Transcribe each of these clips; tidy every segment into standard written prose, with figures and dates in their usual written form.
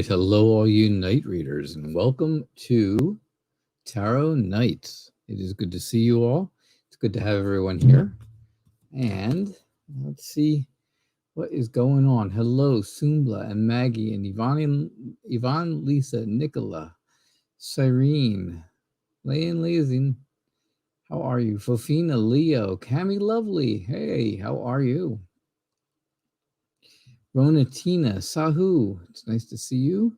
right, hello all you night readers, and welcome to Tarot Nights. It is good to see you all. It's good to have everyone here. And let's see what is going on. Hello, Sumbla and Maggie and Yvonne, Lisa, Nicola, Cyrene, Layan Lazing. How are you? Fofina, Leo, Cami Lovely. Hey, how are you? Ronatina, Sahu. It's nice to see you.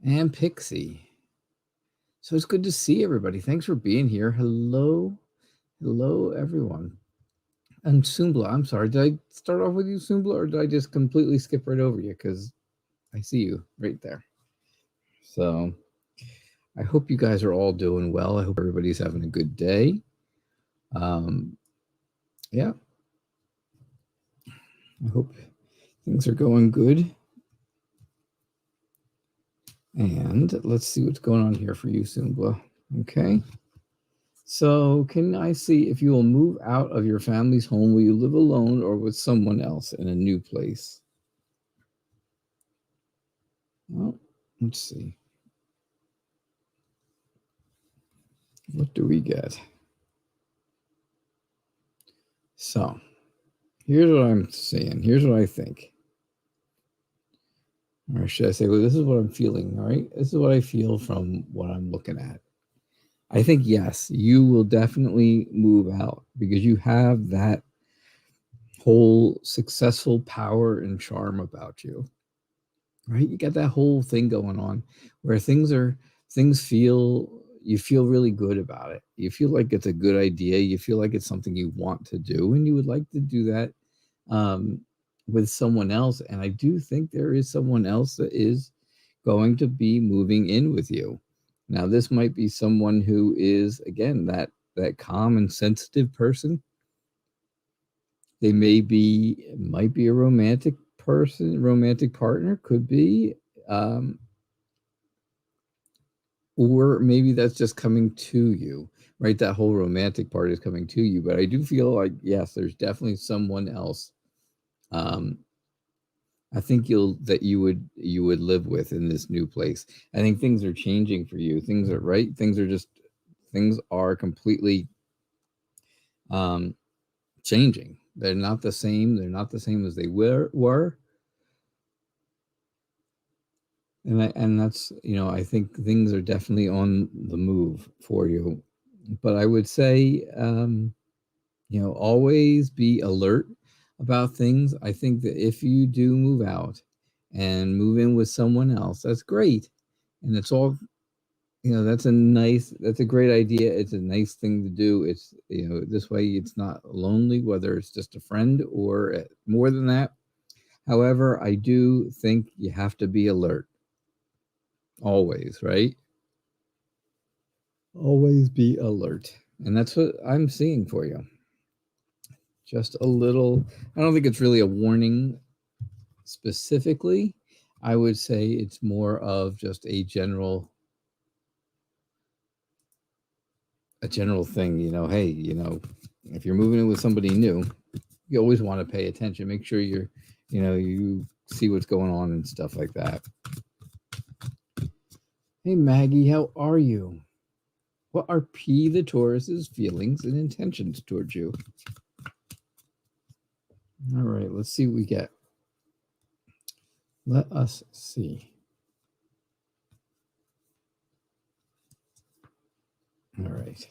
And Pixie. So it's good to see everybody. Thanks for being here. Hello. Hello, everyone. And Sumbla, I'm sorry. Did I start off with you, Sumbla, or did I just completely skip right over you? Because I see you right there. So I hope you guys are all doing well. I hope everybody's having a good day. Yeah. I hope things are going good. And let's see what's going on here for you, Sumbla. Okay. So can I see if you will move out of your family's home? Will you live alone or with someone else in a new place? Well, let's see. What do we get? So here's what I'm seeing. Here's what I think. Or should I say, well, this is what I'm feeling, all right? This is what I feel from what I'm looking at. I think, yes, you will definitely move out because you have that whole successful power and charm about you, right? You got that whole thing going on where you feel really good about it. You feel like it's a good idea. You feel like it's something you want to do, and you would like to do that with someone else. And I do think there is someone else that is going to be moving in with you. Now, this might be someone who is, again, that calm and sensitive person. They might be a romantic person, romantic partner, could be, or maybe that's just coming to you, right? That whole romantic part is coming to you. But I do feel like, yes, there's definitely someone else. I think you would live with in this new place. I think things are changing for you. Things are right. Things are completely changing. They're not the same. They're not the same as they were. And that's, I think things are definitely on the move for you. But I would say, always be alert about things. I think that if you do move out and move in with someone else, that's great. And it's all, that's a great idea. It's a nice thing to do. It's, this way it's not lonely, whether it's just a friend or more than that. However, I do think you have to be alert. Always, right? Always be alert. And that's what I'm seeing for you. Just a little, I don't think it's really a warning specifically. I would say it's more of just a general thing, hey, if you're moving in with somebody new, you always want to pay attention. Make sure you see what's going on and stuff like that. Hey, Maggie, how are you? What are P the Taurus's feelings and intentions towards you? All right, let's see what we get. Let us see. All right.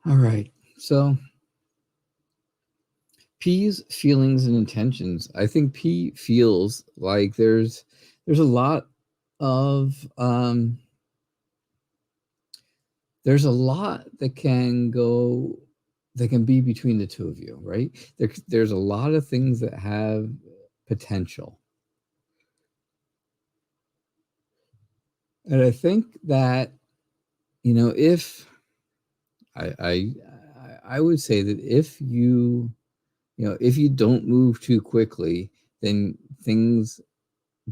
All right. So P's feelings and intentions. I think P feels like there's a lot of there's a lot that can be between the two of you, right? There's a lot of things that have potential. And I think that, if I would say that if you don't move too quickly, then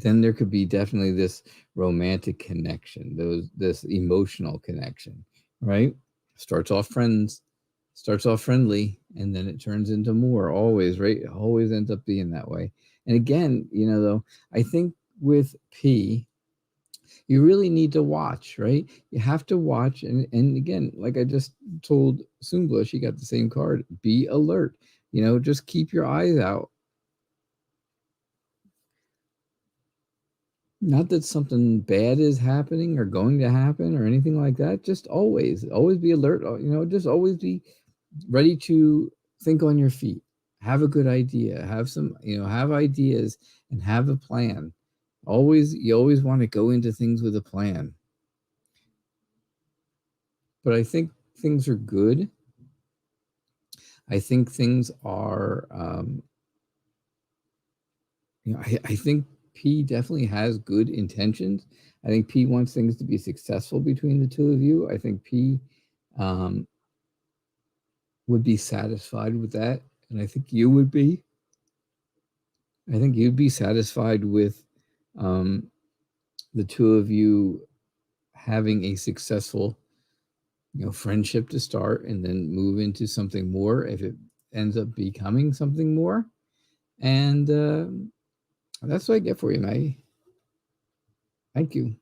there could be definitely this romantic connection, this emotional connection, right? Starts off friendly, and then it turns into more, always, right? It always ends up being that way. And again, though, I think with P, you really need to watch, right? You have to watch. And again, like I just told Sumbla, she got the same card. Be alert. Just keep your eyes out. Not that something bad is happening or going to happen or anything like that. Just always be alert. Just always be ready to think on your feet. Have a good idea. Have some, have ideas and have a plan. You always want to go into things with a plan. But I think things are good. I think things are, I think P definitely has good intentions. I think P wants things to be successful between the two of you. I think P would be satisfied with that. And I think you would be. I think you'd be satisfied with the two of you having a successful, friendship to start and then move into something more if it ends up becoming something more. And that's what I get for you, Maggie. Thank you.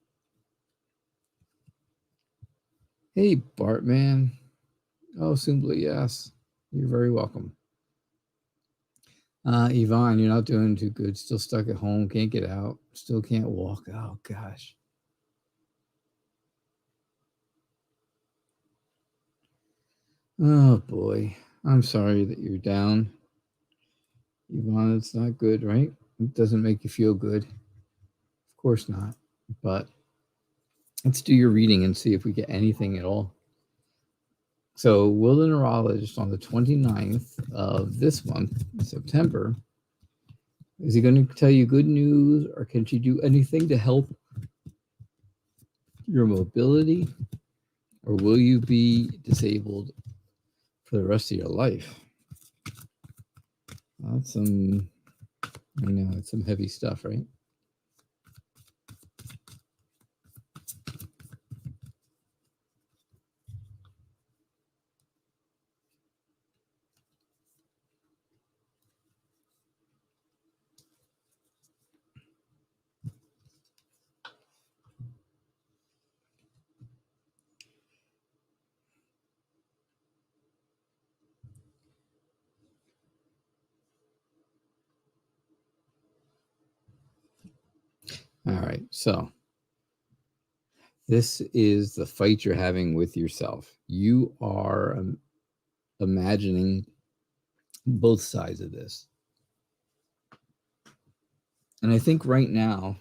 Hey, Bartman. Oh, simply yes. You're very welcome. Yvonne, you're not doing too good. Still stuck at home. Can't get out. Still can't walk. Oh, gosh. Oh, boy. I'm sorry that you're down. Yvonne, it's not good, right? It doesn't make you feel good. Of course not. But let's do your reading and see if we get anything at all. So, will the neurologist on the 29th of this month, September, is he going to tell you good news, or can she do anything to help your mobility, or will you be disabled for the rest of your life? That's some, I know, it's some heavy stuff, right? All right, so this is the fight you're having with yourself. You are imagining both sides of this. And I think right now,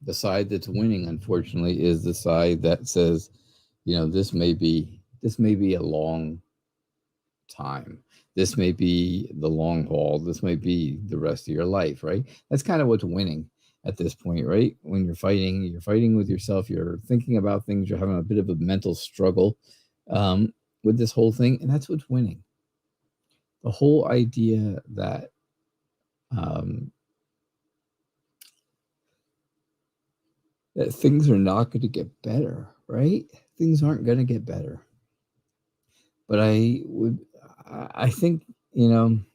the side that's winning, unfortunately, is the side that says, this may be a long time. This may be the long haul. This may be the rest of your life, right? That's kind of what's winning at this point, right? When you're fighting with yourself. You're thinking about things. You're having a bit of a mental struggle with this whole thing, and that's what's winning. The whole idea that that things are not going to get better, right? Things aren't going to get better. But I think, you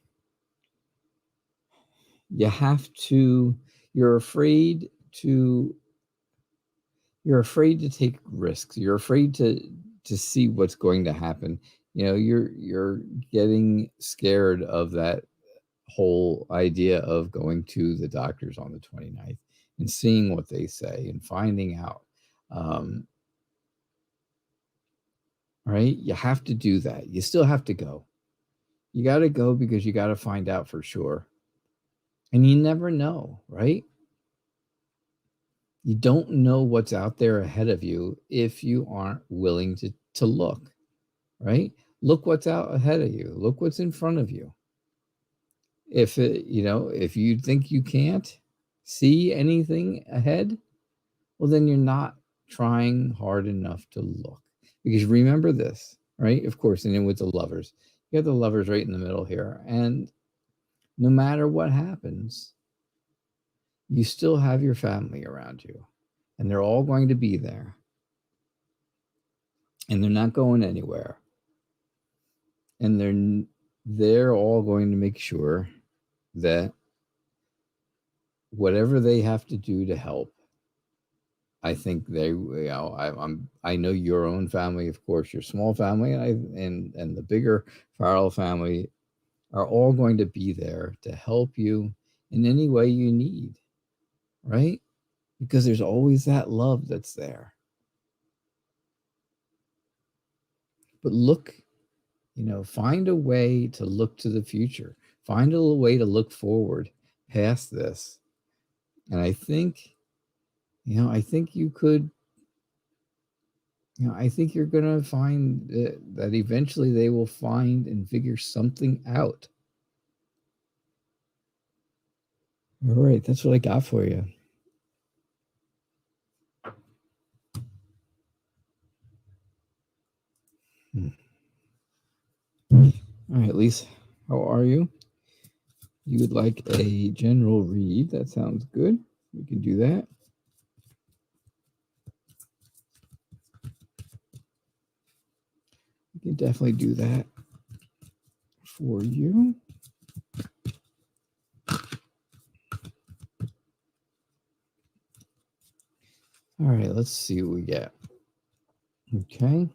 have to, you're afraid to take risks. You're afraid to see what's going to happen. You're getting scared of that whole idea of going to the doctors on the 29th and seeing what they say and finding out. Right? You have to do that. You still have to go. You got to go because you got to find out for sure. And you never know, right? You don't know what's out there ahead of you if you aren't willing to look, right? Look what's out ahead of you. Look what's in front of you. If you think you can't see anything ahead, well, then you're not trying hard enough to look. Because remember this, right? Of course, and then with the lovers, you have the lovers right in the middle here. And no matter what happens, you still have your family around you, and they're all going to be there, and they're not going anywhere, and they're all going to make sure that whatever they have to do to help, I think they, I know your own family, of course, your small family, and the bigger Farrell family are all going to be there to help you in any way you need, right? Because there's always that love that's there. But look, find a way to look to the future. Find a way to look forward past this. And I think, I think you could, I think you're going to find that eventually they will find and figure something out. All right, that's what I got for you. All right, Lisa, how are you? You would like a general read? That sounds good. We can do that. We can definitely do that for you. All right, let's see what we get. Okay.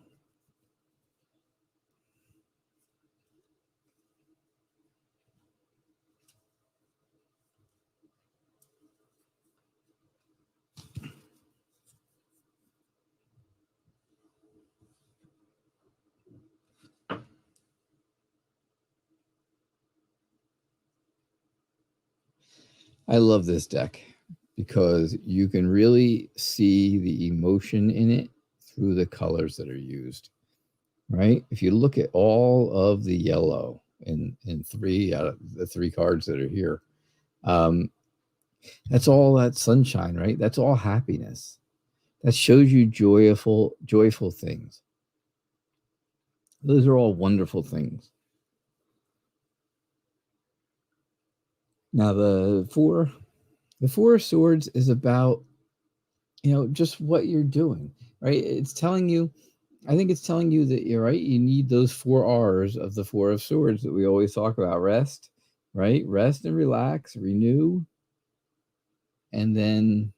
I love this deck because you can really see the emotion in it through the colors that are used, right? If you look at all of the yellow in 3 out of the 3 cards that are here, that's all that sunshine, right? That's all happiness. That shows you joyful things. Those are all wonderful things. Now the four of swords is about, just what you're doing, right? It's telling you, I think it's telling you that you're right. You need those 4 R's of the 4 of swords that we always talk about. Rest, right? Rest and relax, renew, and then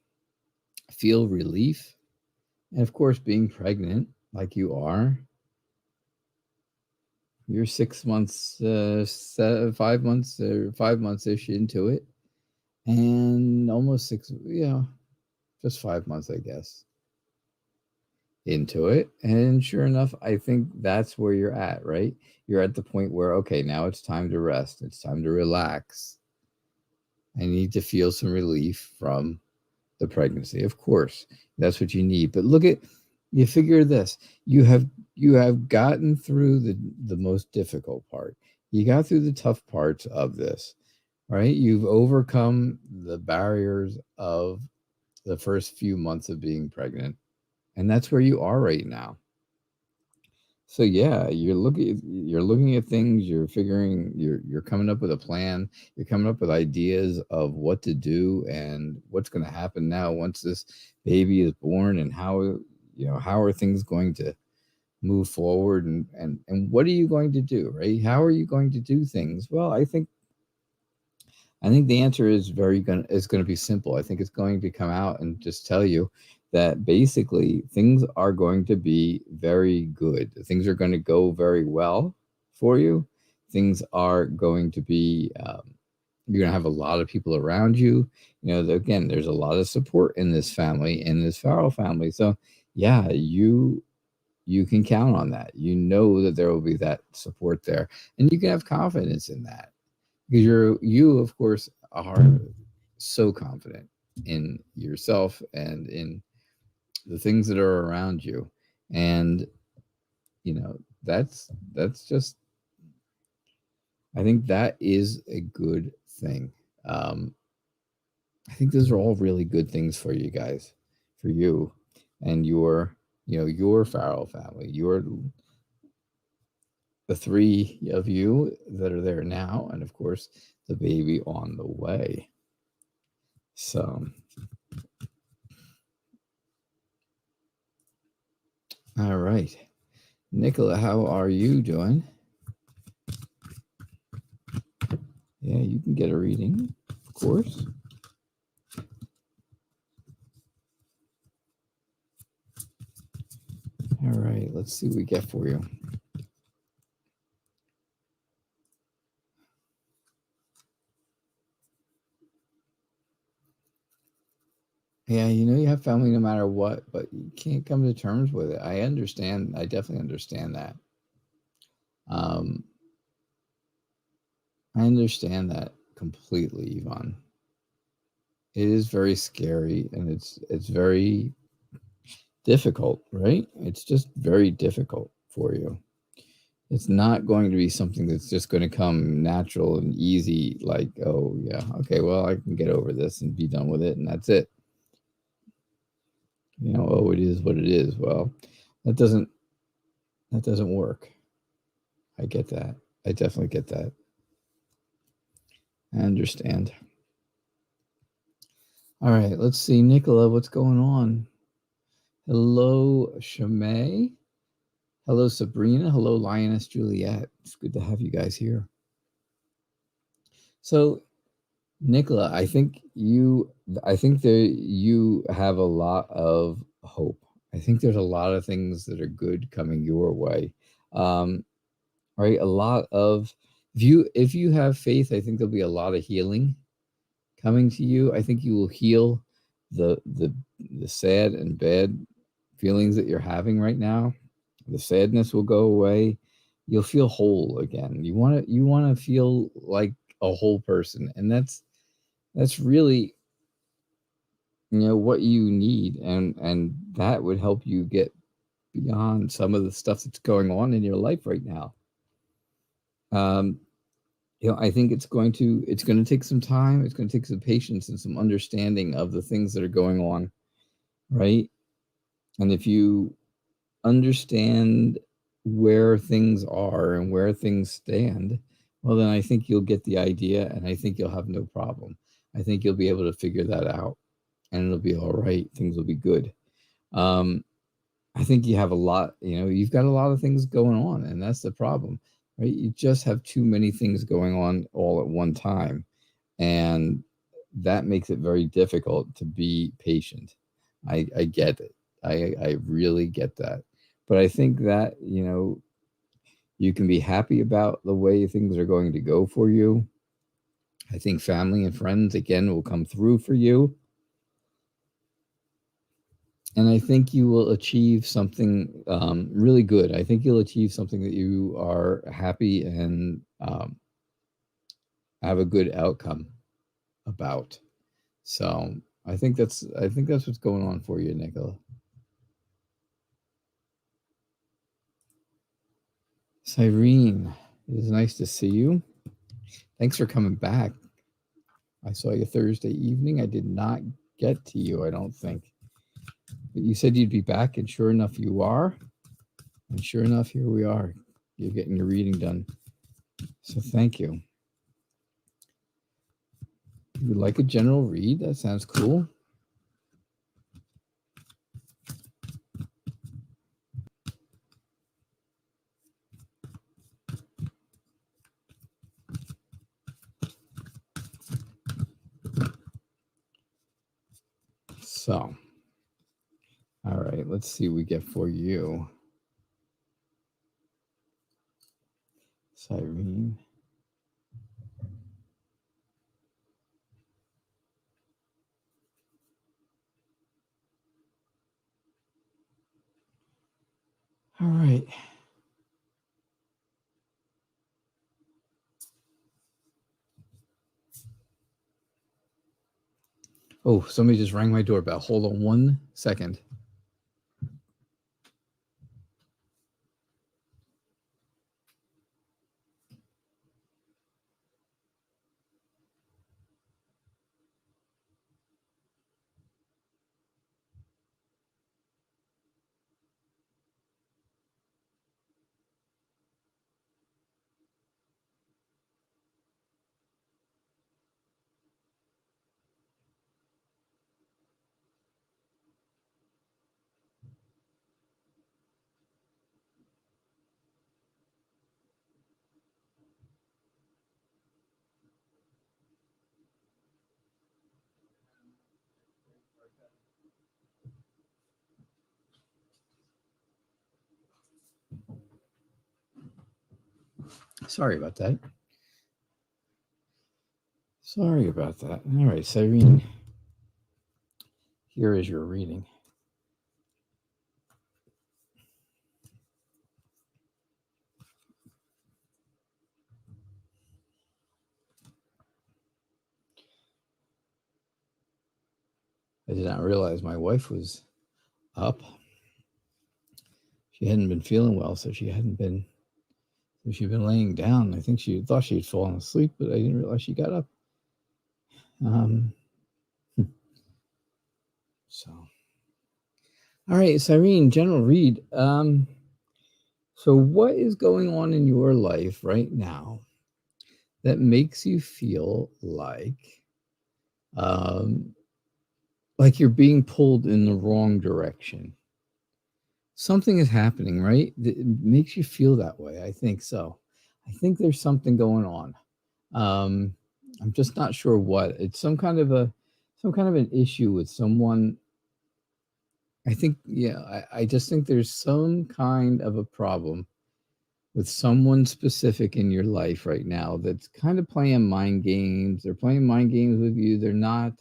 feel relief. And of course, being pregnant like you are, you're 6 months, 5 months, or 5 months-ish into it. And almost 6, just 5 months, I guess, into it. And sure enough, I think that's where you're at, right? You're at the point where, okay, now it's time to rest. It's time to relax. I need to feel some relief from the pregnancy. Of course, that's what you need. But you figure this, you have gotten through the most difficult part. You got through the tough parts of this, right? You've overcome the barriers of the first few months of being pregnant, and that's where you are right now. So yeah, you're looking at things, you're figuring, you're coming up with a plan, you're coming up with ideas of what to do and what's going to happen now once this baby is born, and how are things going to move forward, and what are you going to do, right? How are you going to do things? Well, I think the answer is going to be simple. I think it's going to come out and just tell you that basically things are going to be very good. Things are going to go very well for you. Things are going to be, you're going to have a lot of people around you. Again, there's a lot of support in this family, in this Farrell family. So yeah, you can count on that. That there will be that support there, and you can have confidence in that. Because you of course are so confident in yourself and in the things that are around you, and that's just, I think that is a good thing. I think those are all really good things for you guys, for you and your Farrell family, the 3 of you that are there now, and of course the baby on the way. So, all right. Nicola, how are you doing? Yeah, you can get a reading, of course. All right, let's see what we get for you. Yeah, you know you have family no matter what, but you can't come to terms with it. I understand. I definitely understand that. Um, I understand that completely, Yvonne. It is very scary and it's very difficult, right? It's just very difficult for you. It's not going to be something that's just going to come natural and easy, like, oh yeah, okay, well, I can get over this and be done with it, and that's it. You know, oh, it is what it is. Well, that doesn't work. I get that. I definitely get that. I understand. All right, let's see, Nicola, what's going on? Hello, Shamay. Hello, Sabrina. Hello, Lioness Juliet. It's good to have you guys here. So, Nicola, I think that you have a lot of hope. I think there's a lot of things that are good coming your way. Right? A lot of if you have faith, I think there'll be a lot of healing coming to you. I think you will heal the sad and bad feelings that you're having right now. The sadness will go away. You'll feel whole again. You want to feel like a whole person, and that's really, you know, what you need, and that would help you get beyond some of the stuff that's going on in your life right now. You know, I think it's going to take some time. It's going to take some patience and some understanding of the things that are going on, right? And if you understand where things are and where things stand, well, then I think you'll get the idea, and I think you'll have no problem. I think you'll be able to figure that out, and it'll be all right. Things will be good. Um, I think you have a lot, you know, you've got a lot of things going on, and that's the problem, right? You just have too many things going on all at one time, and that makes it very difficult to be patient. I get it. I really get that. But I think that, you know, you can be happy about the way things are going to go for you. I think family and friends, again, will come through for you. And I think you will achieve something really good. I think you'll achieve something that you are happy and have a good outcome about. So I think that's what's going on for you, Nicola. Cyrene, it is nice to see you. Thanks for coming back. I saw you Thursday evening. I did not get to you, I don't think. But you said you'd be back, and sure enough, you are. And sure enough, here we are. You're getting your reading done. So thank you. You would like a general read? That sounds cool. So, all right, let's see what we get for you. Cyrene. All right. Oh, somebody just rang my doorbell. Hold on 1 second. Sorry about that. Sorry about that. All right, Cyrene, here is your reading. I did not realize my wife was up. She hadn't been feeling well, so she'd been laying down. I think she thought she had fallen asleep, but I didn't realize she got up. So, all right, Cyrene, general read. So what is going on in your life right now that makes you feel like you're being pulled in the wrong direction? Something is happening, right? That makes you feel that way. I think so. I think there's something going on. I'm just not sure what. It's some kind of an issue with someone. I think, I just think there's some kind of a problem with someone specific in your life right now that's kind of playing mind games. They're playing mind games with you. They're not,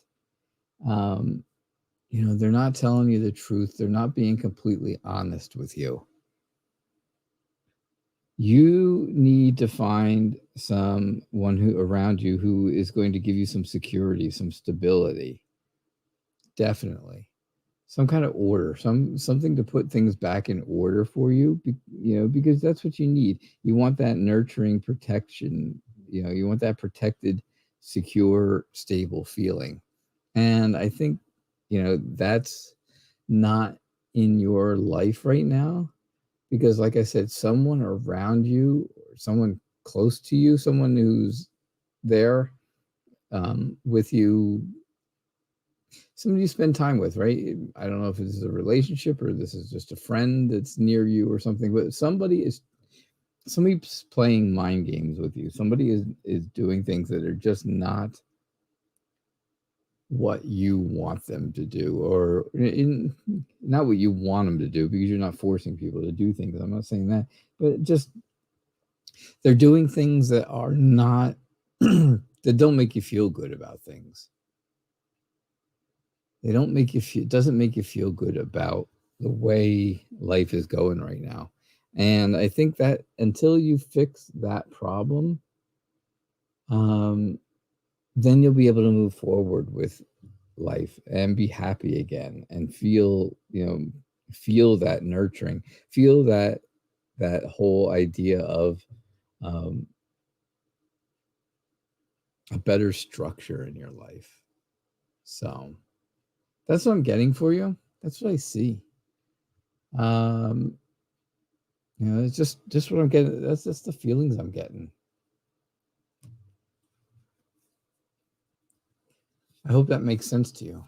they're not telling you the truth. They're not being completely honest with you. You need to find someone around you who is going to give you some security, some stability. Definitely. Some kind of order, something to put things back in order for you, because that's what you need. You want that nurturing protection, you want that protected, secure, stable feeling. And I think, that's not in your life right now, because like I said, someone around you, or someone close to you, someone who's there with you, somebody you spend time with, right? I don't know if this is a relationship or this is just a friend that's near you or something, but somebody's playing mind games with you. Somebody is doing things that are just not what you want them to do, or not what you want them to do, because you're not forcing people to do things. I'm not saying that, but just they're doing things that are not that don't make you feel good about things. They don't make you feel, it doesn't make you feel good about the way life is going right now. And I think that until you fix that problem, then you'll be able to move forward with life and be happy again and feel that nurturing, feel that whole idea of a better structure in your life. So that's what I'm getting for you. That's what I see. It's just what I'm getting. That's just the feelings I'm getting. I hope that makes sense to you.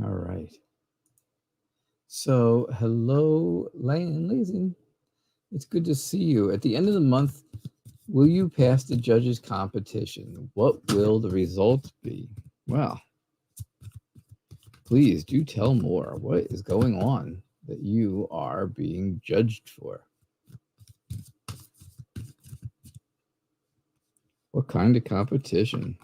All right. So, hello, Lazy. It's good to see you. At the end of the month, will you pass the judges' competition? What will the results be? Well, please do tell more. What is going on that you are being judged for? What kind of competition?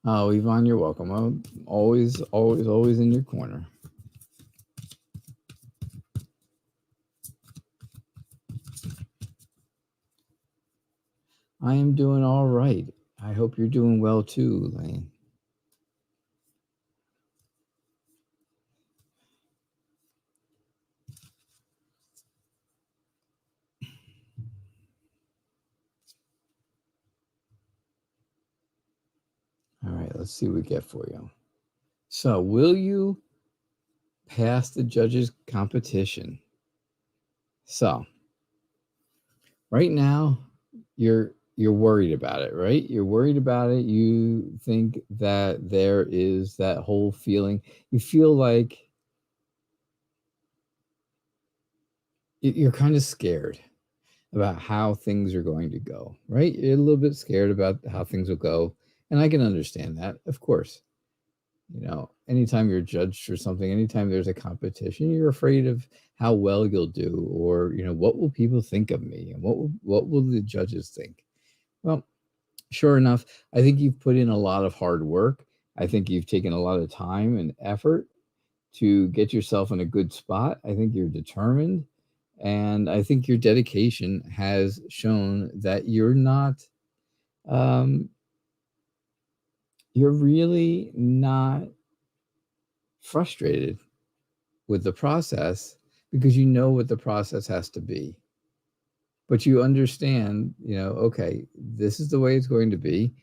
Oh, Yvonne, you're welcome. I'm always in your corner. I am doing all right. I hope you're doing well too, Lane. All right, let's see what we get for you. So, will you pass the judges' competition? So, right now, you're worried about it, right? You're worried about it. You think that there is that whole feeling. You feel like you're kind of scared about how things are going to go, right? You're a little bit scared about how things will go. And I can understand that, of course. anytime you're judged for something, anytime there's a competition, you're afraid of how well you'll do, or what will people think of me, and what will the judges think? Well, sure enough, I think you've put in a lot of hard work. I think you've taken a lot of time and effort to get yourself in a good spot. I think you're determined, and I think your dedication has shown that you're really not frustrated with the process, because you know what the process has to be. But you understand, okay, this is the way it's going to be,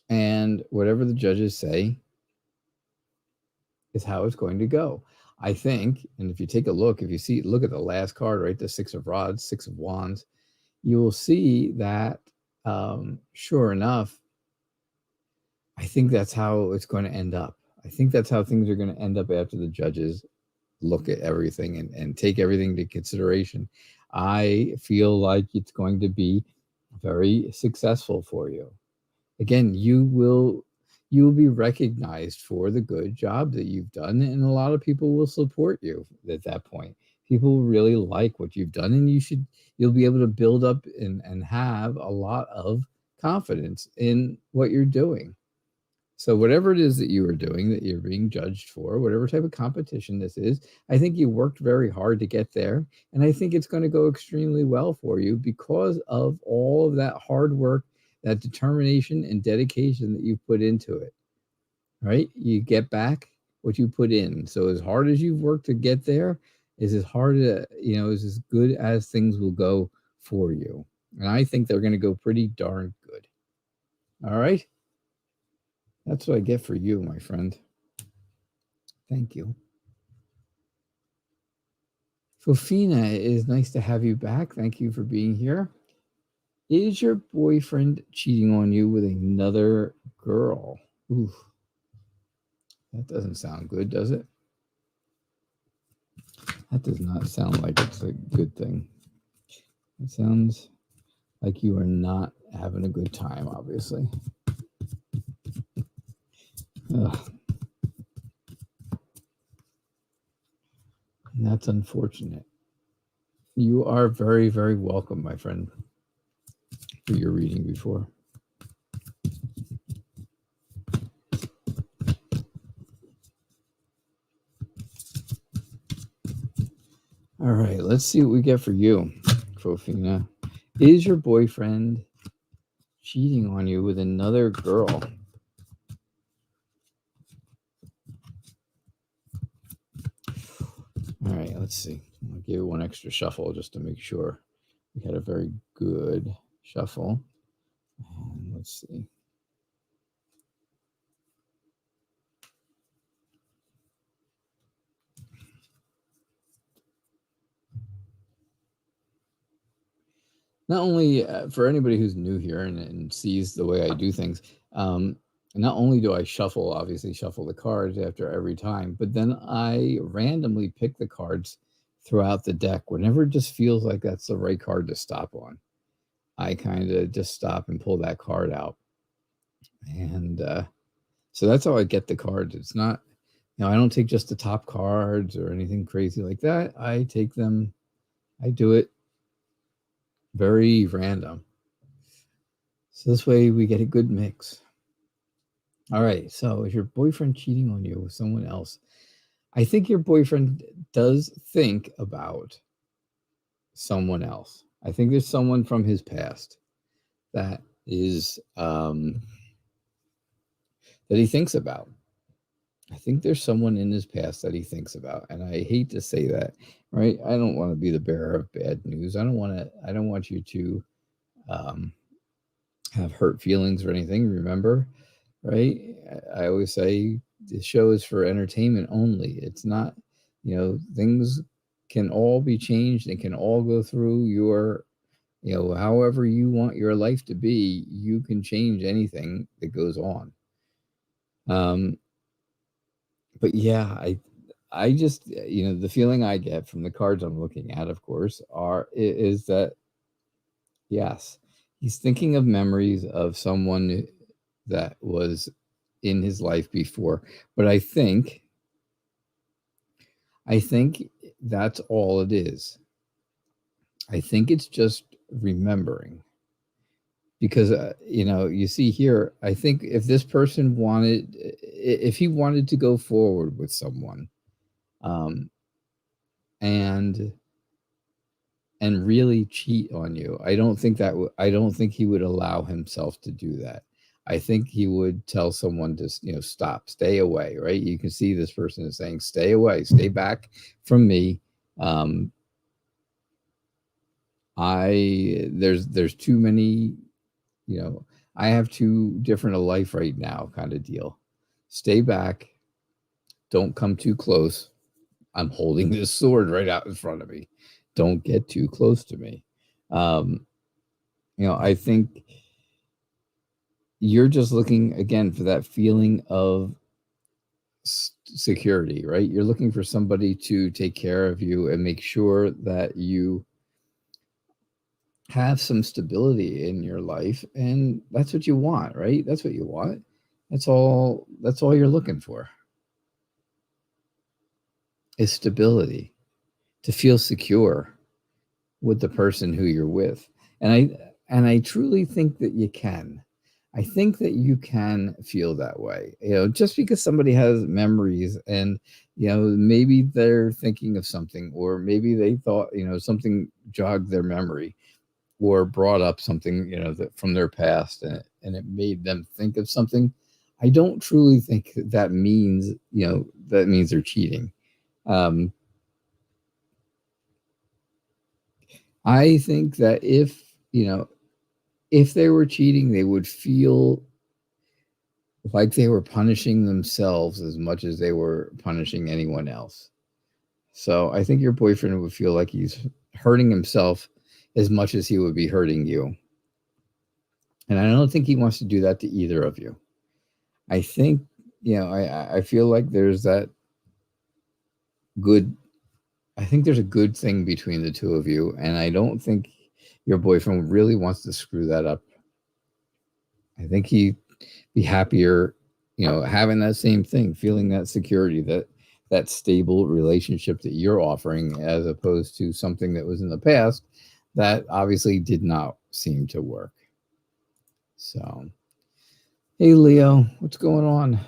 and whatever the judges say is how it's going to go. I think, and if you take a look, look at the last card, right, the Six of Rods, Six of Wands, you will see that, sure enough, I think that's how it's going to end up. I think that's how things are going to end up after the judges look at everything and take everything into consideration. I feel like it's going to be very successful for you. Again, you will be recognized for the good job that you've done, and a lot of people will support you at that point. People really like what you've done, and you'll be able to build up and have a lot of confidence in what you're doing. So whatever it is that you are doing, that you're being judged for, whatever type of competition this is, I think you worked very hard to get there. And I think it's going to go extremely well for you because of all of that hard work, that determination and dedication that you put into it, right? You get back what you put in. So as hard as you've worked to get there is as hard is as good as things will go for you. And I think they're going to go pretty darn good. All right. That's what I get for you, my friend. Thank you. Fofina, it is nice to have you back. Thank you for being here. Is your boyfriend cheating on you with another girl? Oof. That doesn't sound good, does it? That does not sound like it's a good thing. It sounds like you are not having a good time, obviously. Ugh. And that's unfortunate. You are very, very welcome, my friend, for your reading before. All right, let's see what we get for you, Fofina. Is your boyfriend cheating on you with another girl? All right, let's see. I'll give it one extra shuffle just to make sure we had a very good shuffle. And let's see. Not only for anybody who's new here and sees the way I do things, not only do I shuffle the cards after every time, but then I randomly pick the cards throughout the deck. Whenever it just feels like that's the right card to stop on, I kind of just stop and pull that card out. And so that's how I get the cards. It's not, I don't take just the top cards or anything crazy like that. I do it very random. So this way we get a good mix. All right. So is your boyfriend cheating on you with someone else? I think your boyfriend does think about someone else. I think there's someone from his past that is that he thinks about. I think there's someone in his past that he thinks about, and I hate to say that, right? I don't want to be the bearer of bad news. I don't want you to have hurt feelings or anything. Remember, right? I always say the show is for entertainment only. It's not, things can all be changed and can all go through your, however you want your life to be. You can change anything that goes on. But yeah, I just, the feeling I get from the cards I'm looking at, of course, is that, yes, he's thinking of memories of someone that was in his life before. But I think that's all it is. I think it's just remembering. Because, you see here, I think if this person if he wanted to go forward with someone, and really cheat on you, I don't think he would allow himself to do that. I think he would tell someone to, stop, stay away, right? You can see this person is saying, stay away, stay back from me. There's too many, I have too different a life right now, kind of deal. Stay back. Don't come too close. I'm holding this sword right out in front of me. Don't get too close to me. I think you're just looking, again, for that feeling of security, right? You're looking for somebody to take care of you and make sure that you have some stability in your life, and that's what you want, right? That's what you want. That's all you're looking for, is stability, to feel secure with the person who you're with. And I truly think that you can. I think that you can feel that way. Just because somebody has memories and, maybe they're thinking of something, or maybe they thought, something jogged their memory, or brought up something, that from their past, and it made them think of something. I don't truly think that means, they're cheating. I think that if they were cheating, they would feel like they were punishing themselves as much as they were punishing anyone else. So I think your boyfriend would feel like he's hurting himself as much as he would be hurting you. And I don't think he wants to do that to either of you. I think, I feel like there's that good, I think there's a good thing between the two of you. And I don't think your boyfriend really wants to screw that up. I think he'd be happier, having that same thing, feeling that security, that stable relationship that you're offering, as opposed to something that was in the past that obviously did not seem to work. So, hey, Leo, what's going on?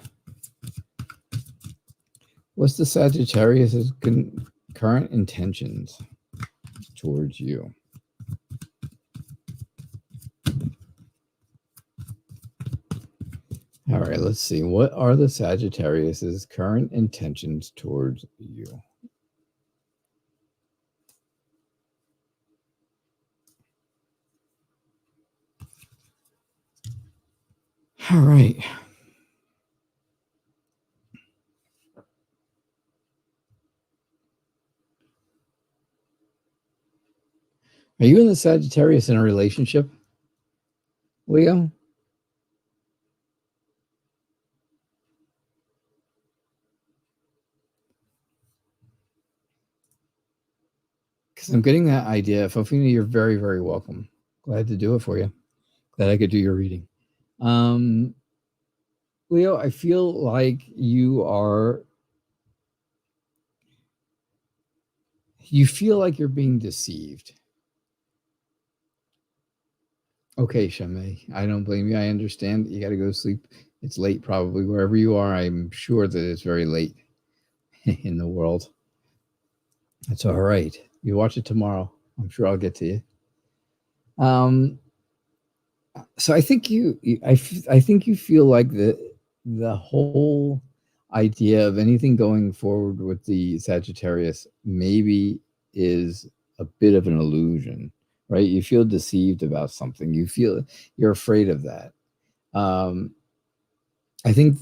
What's the Sagittarius' current intentions towards you? All right, let's see. What are the Sagittarius' current intentions towards you? All right. Are you and the Sagittarius in a relationship, Leo? Because I'm getting that idea. Fofina, you're very, very welcome. Glad to do it for you. Glad I could do your reading. Leo, I feel like you feel like you're being deceived. Okay, Shame, I don't blame you. I understand. You got to go sleep. It's late, probably, wherever you are. I'm sure that it's very late in the world. That's all right. You watch it tomorrow. I'm sure I'll get to you. So I think I think you feel like the whole idea of anything going forward with the Sagittarius maybe is a bit of an illusion, right? You feel deceived about something. You're afraid of that. I think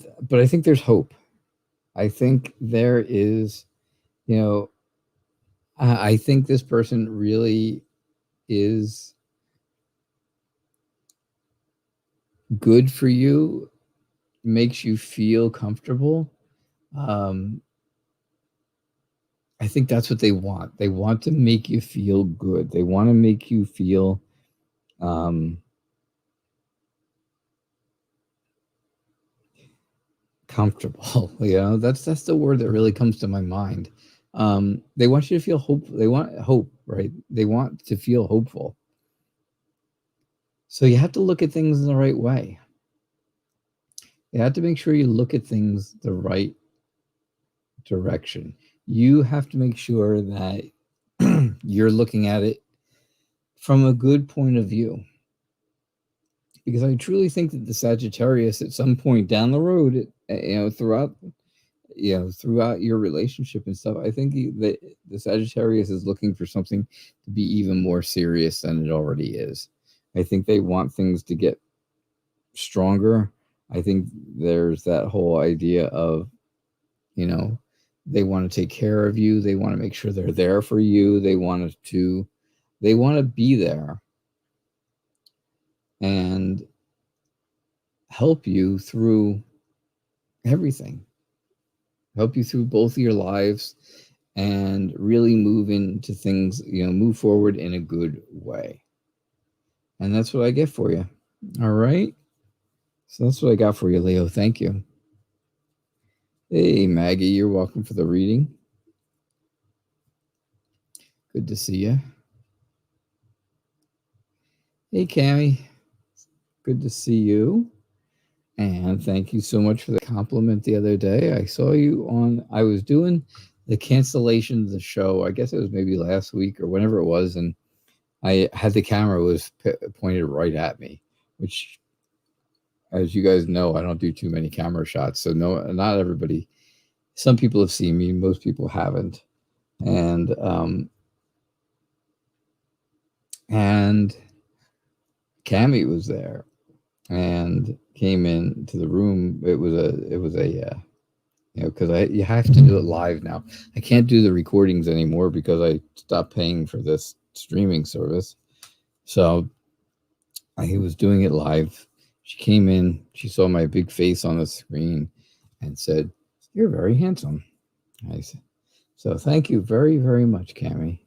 there's hope. I think there is, I think this person really is good for you, makes you feel comfortable. I think that's what they want. They want to make you feel good. They want to make you feel comfortable. That's the word that really comes to my mind. They want you to feel hope. They want hope, right? They want to feel hopeful. So you have to look at things in the right way. You have to make sure you look at things the right direction. You have to make sure that you're looking at it from a good point of view. Because I truly think that the Sagittarius at some point down the road, throughout your relationship and stuff, I think that the Sagittarius is looking for something to be even more serious than it already is. I think they want things to get stronger. I think there's that whole idea of, they want to take care of you. They want to make sure they're there for you. They want to be there and help you through everything. Help you through both of your lives and really move into things, move forward in a good way. And that's what I get for you. All right. So that's what I got for you, Leo. Thank you. Hey, Maggie, you're welcome for the reading. Good to see you. Hey, Cammie. Good to see you. And thank you so much for the compliment the other day. I saw you I was doing the cancellation of the show. I guess it was maybe last week or whenever it was. And I had the camera was pointed right at me, which, as you guys know, I don't do too many camera shots. So no, not everybody. Some people have seen me. Most people haven't. And Cammie was there and came into the room. It was a because you have to do it live now. I can't do the recordings anymore because I stopped paying for this streaming service. So I was doing it live. She came in, she saw my big face on the screen and said, "You're very handsome." I said, so thank you very, very much, Cammie.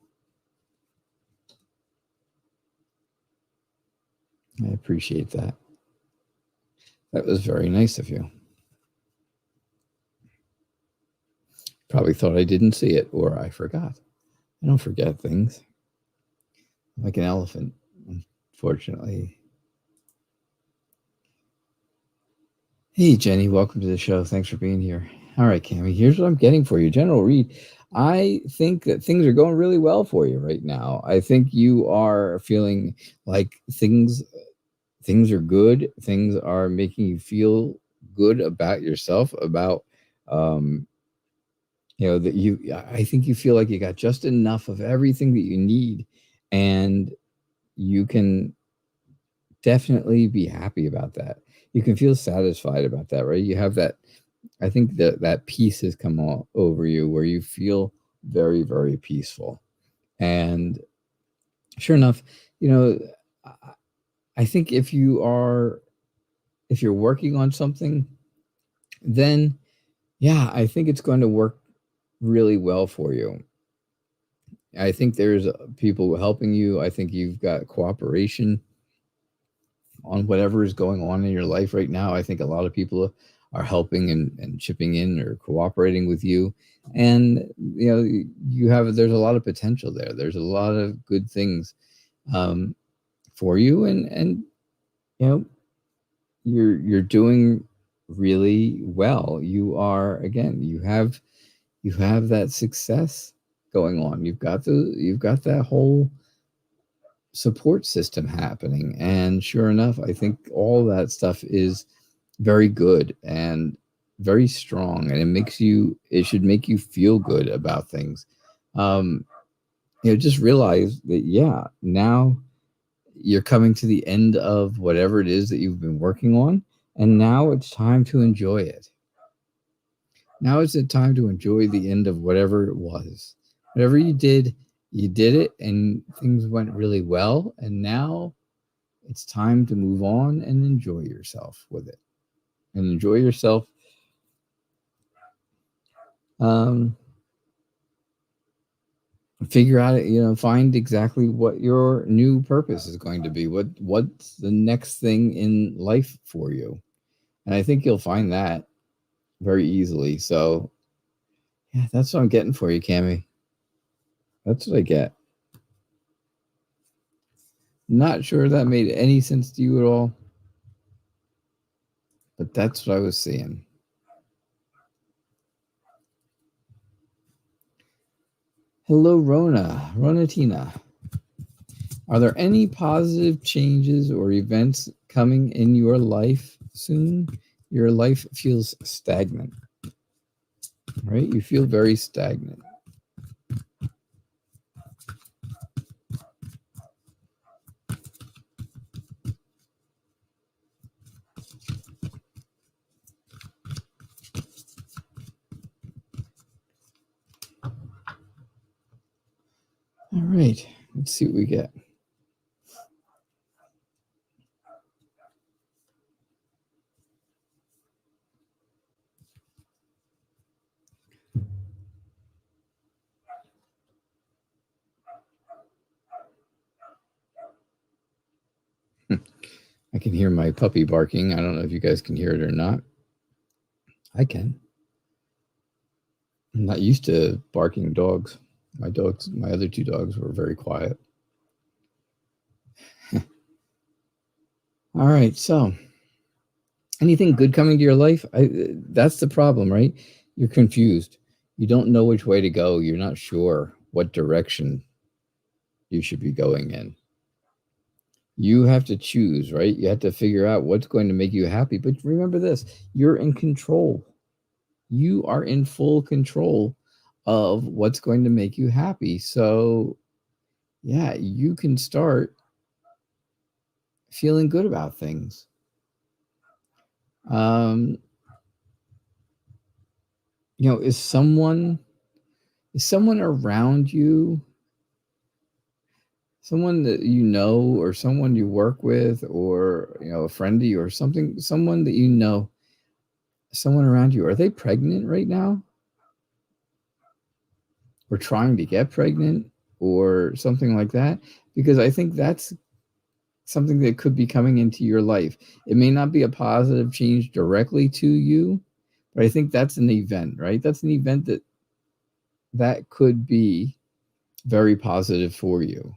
I appreciate that. That was very nice of you. Probably thought I didn't see it or I forgot. I don't forget things. I'm like an elephant, unfortunately. Hey, Jenny, welcome to the show. Thanks for being here. All right, Cammie, here's what I'm getting for you. General read. I think that things are going really well for you right now. I think you are feeling like things are good. Things are making you feel good about yourself, about, I think you feel like you got just enough of everything that you need, and you can definitely be happy about that. You can feel satisfied about that, right? You have that, I think that peace has come all over you where you feel very, very peaceful. And sure enough, I think if you're working on something, then yeah, I think it's going to work really well for you. I think there's people helping you. I think you've got cooperation on whatever is going on in your life right now. I think a lot of people are helping and chipping in or cooperating with you. And, there's a lot of potential there. There's a lot of good things for you. And you're doing really well. You are, again, you have that success going on. You've got that whole support system happening. And sure enough, I think all that stuff is very good and very strong, and it should make you feel good about things. Just realize that, now you're coming to the end of whatever it is that you've been working on, and now it's time to enjoy it. Now is the time to enjoy the end of whatever it was. Whatever you did it, and things went really well, and now it's time to move on and enjoy yourself with it. And enjoy yourself. Figure out, find exactly what your new purpose is going to be. What's the next thing in life for you? And I think you'll find that. very easily. So yeah, that's what I'm getting for you, Cammie. That's what I get. Not sure that made any sense to you at all, but that's what I was seeing. Hello, Ronatina. Are there any positive changes or events coming in your life soon? Your life feels stagnant, right? You feel very stagnant. All right, let's see what we get. I can hear my puppy barking. I don't know if you guys can hear it or not. I can. I'm not used to barking dogs. My other two dogs were very quiet. All right, so anything good coming to your life? That's the problem, right? You're confused. You don't know which way to go. You're not sure what direction you should be going in. You have to choose, right? You have to figure out what's going to make you happy. But remember this, you're in control. You are in full control of what's going to make you happy. So, yeah, you can start feeling good about things. Is someone around you, someone that you know, or someone you work with, or a friend of you, or someone that you know, someone around you, are they pregnant right now? Or trying to get pregnant or something like that? Because I think that's something that could be coming into your life. It may not be a positive change directly to you, but I think that's an event, right? That's an event that could be very positive for you.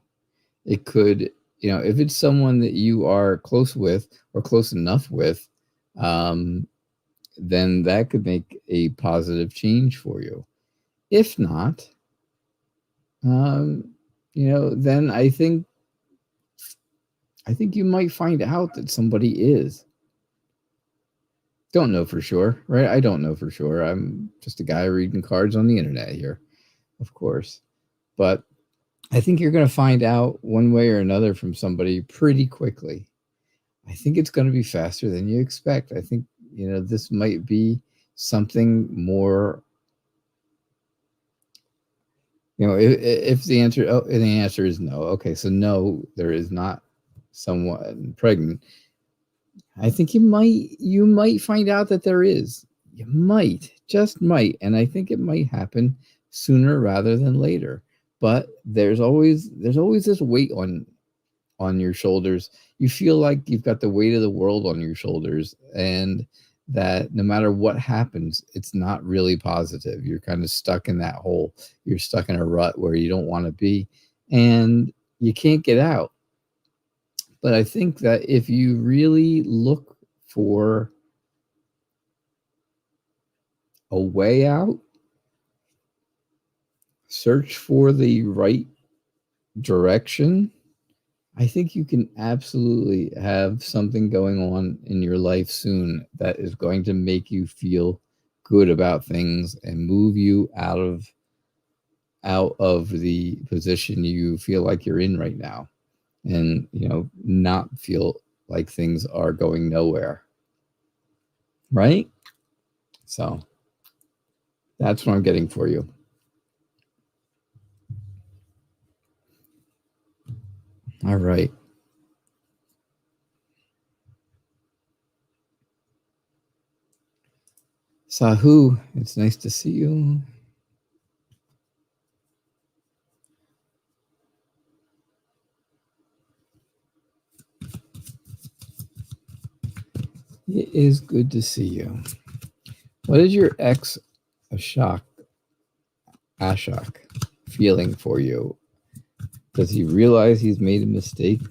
It could, if it's someone that you are close with or close enough with, then that could make a positive change for you. If not, then I think you might find out that somebody is. Don't know for sure, right? I don't know for sure. I'm just a guy reading cards on the internet here, of course. But I think you're going to find out one way or another from somebody pretty quickly. I think it's going to be faster than you expect. I think, this might be something more, if the answer is no. Okay, so no, there is not someone pregnant. I think you might find out that there is. You might, just might, and I think it might happen sooner rather than later. But there's always this weight on your shoulders. You feel like you've got the weight of the world on your shoulders, and that no matter what happens, it's not really positive. You're kind of stuck in that hole. You're stuck in a rut where you don't want to be, and you can't get out. But I think that if you really look for a way out, search for the right direction, I think you can absolutely have something going on in your life soon that is going to make you feel good about things and move you out of the position you feel like you're in right now, and not feel like things are going nowhere, right? So that's what I'm getting for you. All right. Sahu, it's nice to see you. It is good to see you. What is your ex Ashok feeling for you? Does he realize he's made a mistake?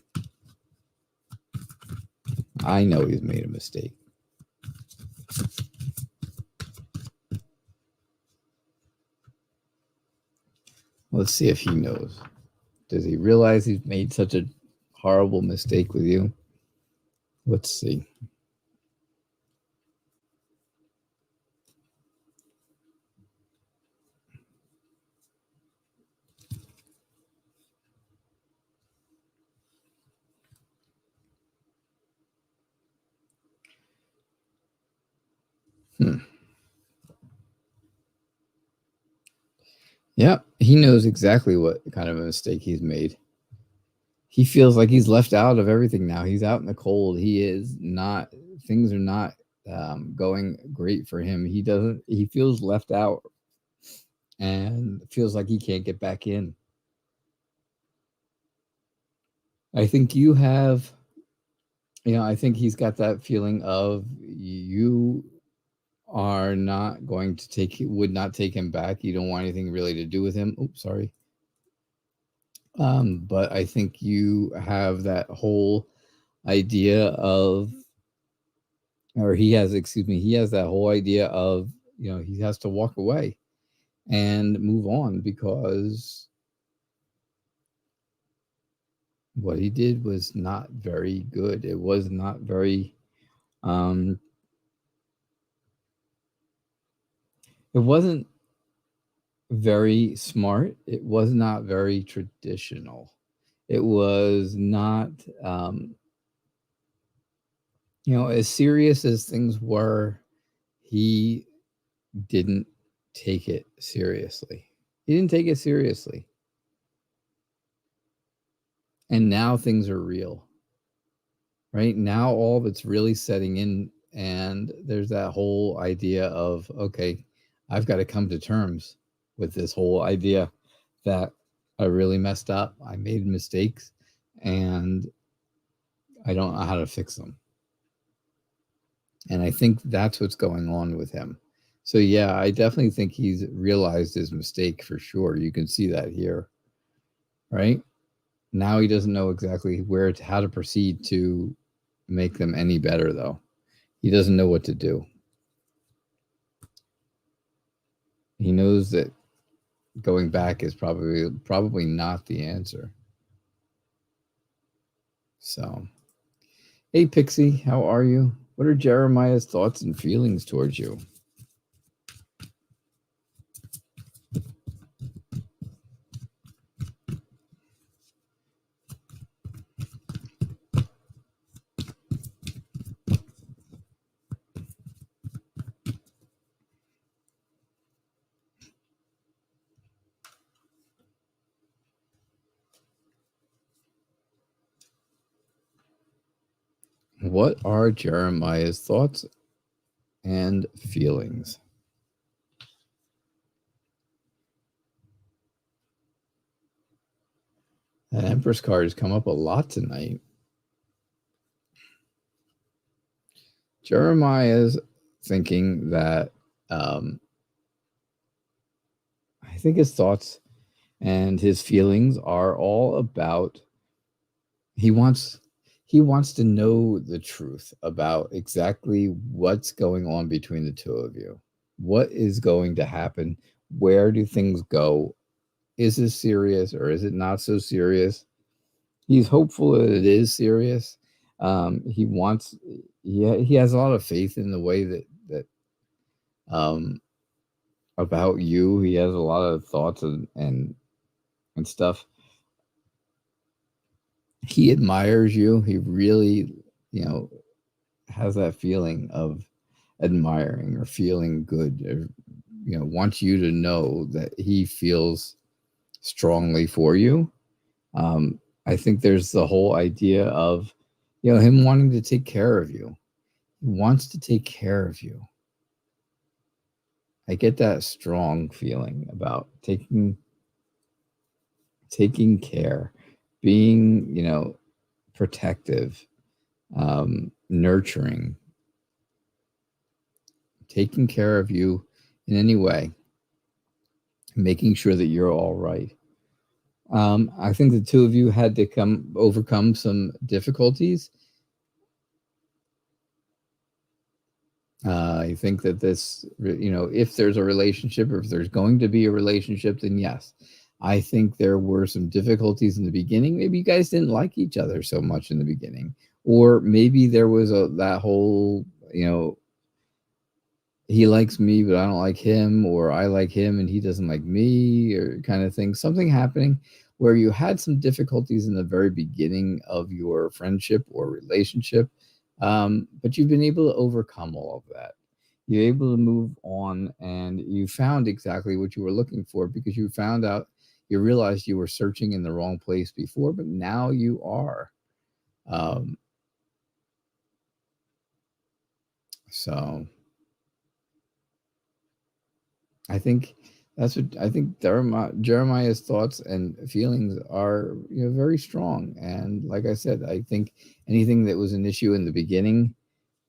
I know he's made a mistake. Let's see if he knows. Does he realize he's made such a horrible mistake with you? Let's see. Yeah, he knows exactly what kind of a mistake he's made. He feels like he's left out of everything now. He's out in the cold. He is not, things are not going great for him. He feels left out and feels like he can't get back in. I think you have, I think he's got that feeling of you are not going to would not take him back. You don't want anything really to do with him. Oops, sorry. But I think you have that whole idea of, or he has that whole idea of, he has to walk away and move on because what he did was not very good. It was not very, it wasn't very smart. It was not very traditional. It was not, as serious as things were, he didn't take it seriously. He didn't take it seriously. And now things are real. Right? Now all of it's really setting in, and there's that whole idea of, okay, I've got to come to terms with this whole idea that I really messed up. I made mistakes and I don't know how to fix them. And I think that's what's going on with him. So yeah, I definitely think he's realized his mistake for sure. You can see that here, right? Now he doesn't know exactly how to proceed to make them any better, though. He doesn't know what to do. He knows that going back is probably not the answer. So, hey, Pixie, how are you? What are Jeremiah's thoughts and feelings towards you? What are Jeremiah's thoughts and feelings? That Empress card has come up a lot tonight. Jeremiah's thinking that I think his thoughts and his feelings are all about he wants to know the truth about exactly what's going on between the two of you. What is going to happen? Where do things go? Is this serious or is it not so serious? He's hopeful that it is serious. He has a lot of faith in the way that about you. He has a lot of thoughts and stuff. He admires you. He really, has that feeling of admiring or feeling good, or, wants you to know that he feels strongly for you. I think there's the whole idea of, him wanting to take care of you. He wants to take care of you. I get that strong feeling about taking care, being, protective, nurturing, taking care of you in any way, making sure that you're all right. I think the two of you had to overcome some difficulties. I think that this, if there's a relationship, or if there's going to be a relationship, then yes. I think there were some difficulties in the beginning. Maybe you guys didn't like each other so much in the beginning, or maybe there was that whole, he likes me, but I don't like him, or I like him and he doesn't like me, or kind of thing. Something happening where you had some difficulties in the very beginning of your friendship or relationship, but you've been able to overcome all of that. You're able to move on, and you found exactly what you were looking for, because you realized you were searching in the wrong place before, but now you are. So I think Jeremiah's thoughts and feelings are very strong. And like I said, I think anything that was an issue in the beginning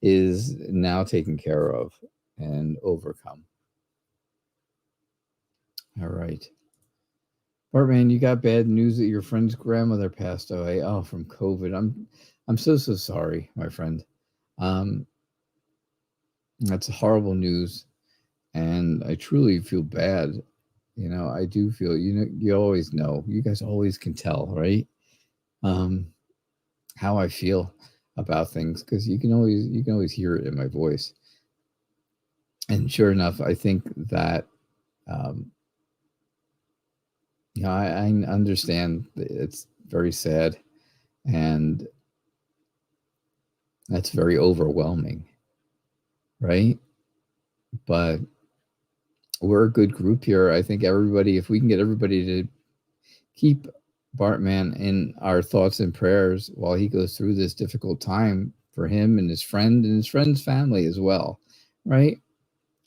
is now taken care of and overcome. All right. Bartman, you got bad news that your friend's grandmother passed away. Oh, from COVID. I'm so sorry, my friend. That's horrible news, and I truly feel bad. I do feel, you always know, you guys always can tell, right? How I feel about things, because you can always hear it in my voice. And sure enough, I think that, I understand it's very sad, and that's very overwhelming, right? But we're a good group here. I think if we can get everybody to keep Bartman in our thoughts and prayers while he goes through this difficult time, for him and his friend's family as well, right?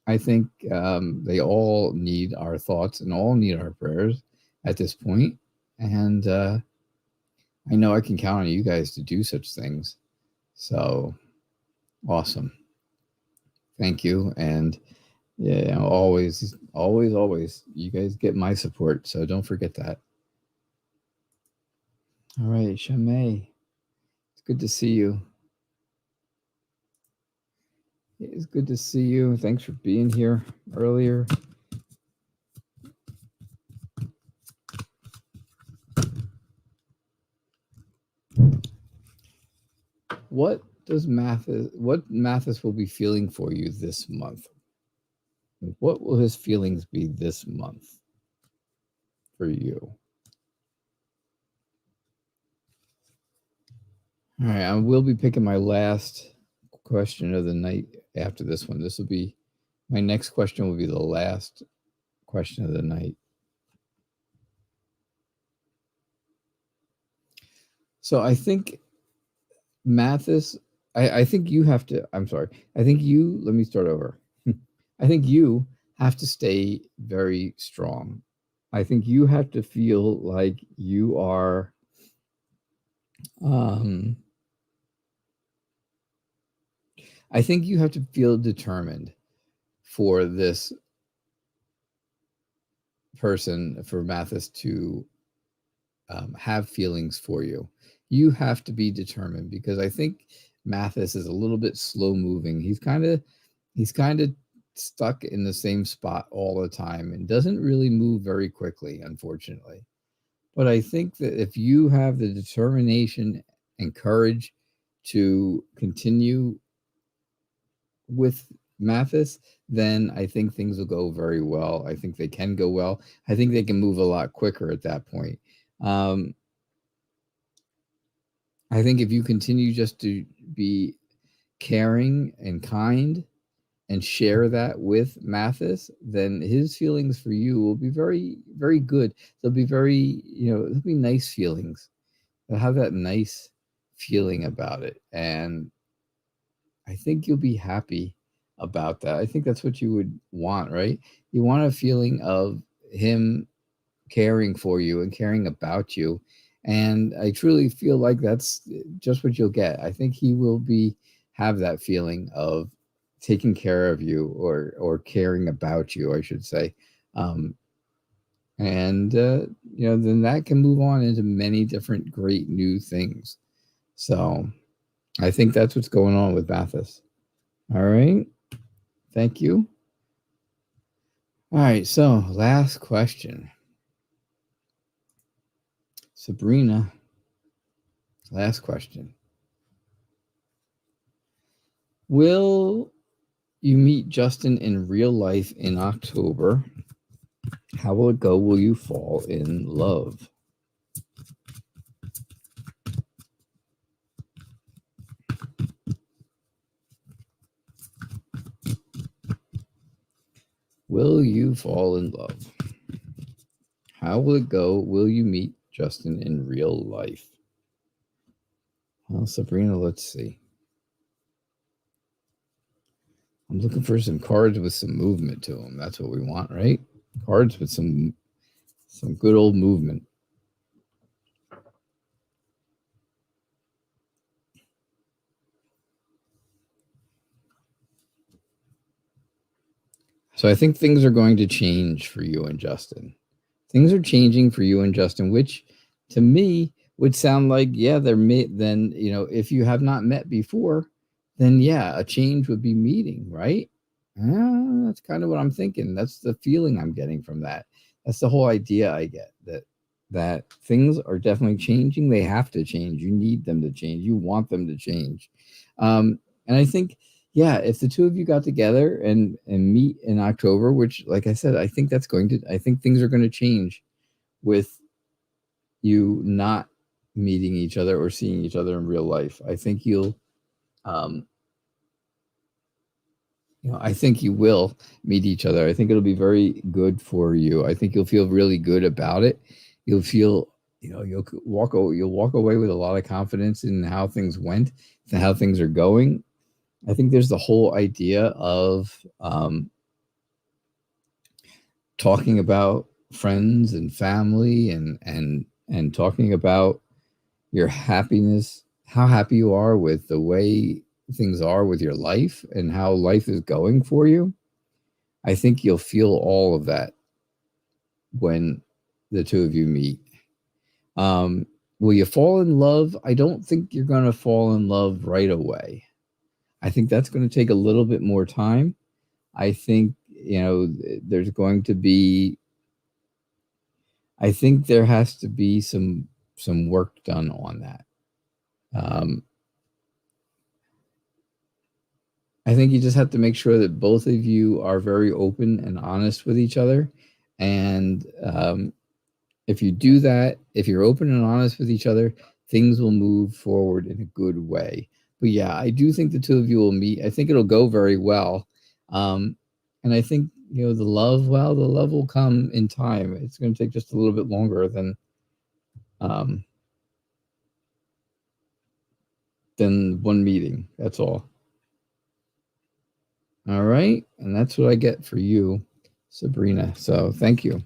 I think they all need our thoughts and all need our prayers at this point. And I know I can count on you guys to do such things. So awesome. Thank you. And yeah, always, you guys get my support. So don't forget that. All right, Shamay, it's good to see you. It's good to see you. Thanks for being here earlier. What Mathis will be feeling for you this month? What will his feelings be this month for you? All right, I will be picking my last question of the night after this one. This will be my next question, will be the last question of the night. So I think Mathis, I think you have to, I'm sorry. Let me start over. I think you have to stay very strong. I think you have to feel like you are, I think you have to feel determined for this person, for Mathis to have feelings for you. You have to be determined, because I think Mathis is a little bit slow moving. He's kind of stuck in the same spot all the time and doesn't really move very quickly, unfortunately. But I think that if you have the determination and courage to continue with Mathis, then I think things will go very well. I think they can go well. I think they can move a lot quicker at that point. I think if you continue just to be caring and kind and share that with Mathis, then his feelings for you will be very, very good. They'll be they'll be nice feelings. They'll have that nice feeling about it. And I think you'll be happy about that. I think that's what you would want, right? You want a feeling of him caring for you and caring about you. And I truly feel like that's just what you'll get. I think he will have that feeling of taking care of you or caring about you, I should say. And then that can move on into many different great new things. So I think that's what's going on with Mathis. All right. Thank you. All right. So last question. Sabrina, last question. Will you meet Justin in real life in October? How will it go? Will you fall in love? Will you fall in love? How will it go? Will you meet Justin in real life? Well, Sabrina, let's see. I'm looking for some cards with some movement to them. That's what we want, right? Cards with some good old movement. So I think things are going to change for you and Justin. Things are changing for you and Justin, which to me would sound like, yeah, then, if you have not met before, then yeah, a change would be meeting, right? That's kind of what I'm thinking. That's the feeling I'm getting from that. That's the whole idea I get, that things are definitely changing. They have to change. You need them to change. You want them to change. And I think, yeah, if the two of you got together and meet in October, which, like I said, I think things are going to change with you not meeting each other or seeing each other in real life. I think I think you will meet each other. I think it'll be very good for you. I think you'll feel really good about it. You'll feel, you'll walk away with a lot of confidence in how things went and how things are going. I think there's the whole idea of talking about friends and family and talking about your happiness, how happy you are with the way things are with your life and how life is going for you. I think you'll feel all of that when the two of you meet. Will you fall in love? I don't think you're going to fall in love right away. I think that's going to take a little bit more time. I think, there's going to be, I think there has to be some work done on that. I think you just have to make sure that both of you are very open and honest with each other. And if you do that, if you're open and honest with each other, things will move forward in a good way. But yeah, I do think the two of you will meet. I think it'll go very well. And I think, the love will come in time. It's going to take just a little bit longer than one meeting. That's all. All right. And that's what I get for you, Sabrina. So thank you.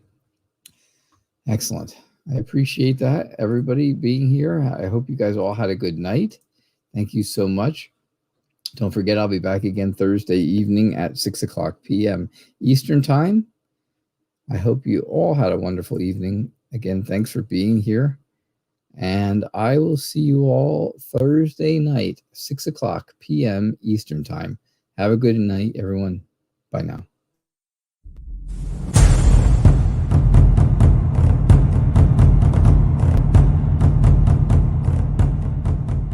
Excellent. I appreciate that, everybody being here. I hope you guys all had a good night. Thank you so much. Don't forget, I'll be back again Thursday evening at 6:00 p.m. Eastern Time. I hope you all had a wonderful evening. Again, thanks for being here. And I will see you all Thursday night, 6:00 p.m. Eastern Time. Have a good night, everyone. Bye now.